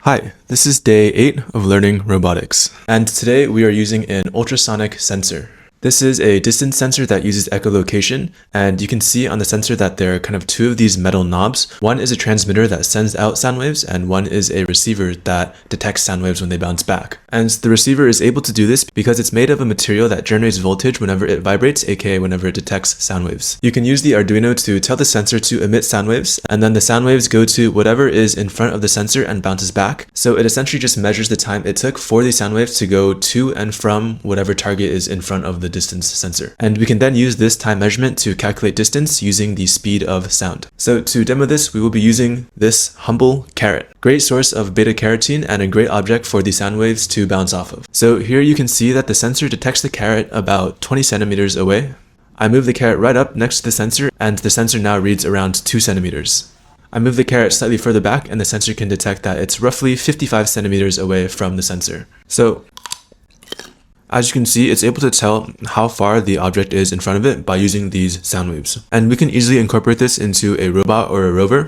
Hi, this is day 8 of learning robotics, and today we are using an ultrasonic sensor. This is a distance sensor that uses echolocation, and you can see on the sensor that there are kind of two of these metal knobs. One is a transmitter that sends out sound waves, and one is a receiver that detects sound waves when they bounce back. And the receiver is able to do this because it's made of a material that generates voltage whenever it vibrates, aka whenever it detects sound waves. You can use the Arduino to tell the sensor to emit sound waves, and then the sound waves go to whatever is in front of the sensor and bounces back. So it essentially just measures the time it took for the sound waves to go to and from whatever target is in front of the distance sensor. And we can then use this time measurement to calculate distance using the speed of sound. So to demo this, we will be using this humble carrot. Great source of beta carotene and a great object for the sound waves to bounce off of. So here you can see that the sensor detects the carrot about 20 centimeters away. I move the carrot right up next to the sensor, and the sensor now reads around 2 centimeters. I move the carrot slightly further back, and the sensor can detect that it's roughly 55 centimeters away from the sensor. So as you can see, it's able to tell how far the object is in front of it by using these sound waves. And we can easily incorporate this into a robot or a rover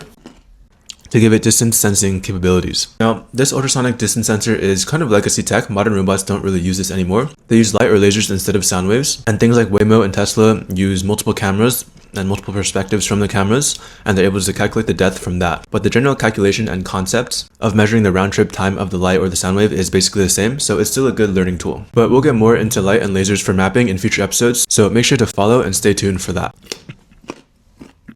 to give it distance sensing capabilities. Now, this ultrasonic distance sensor is kind of legacy tech. Modern robots don't really use this anymore. They use light or lasers instead of sound waves. And things like Waymo and Tesla use multiple cameras and multiple perspectives from the cameras, and they're able to calculate the depth from that. But the general calculation and concept of measuring the round trip time of the light or the sound wave is basically the same, so it's still a good learning tool. But we'll get more into light and lasers for mapping in future episodes, so make sure to follow and stay tuned for that.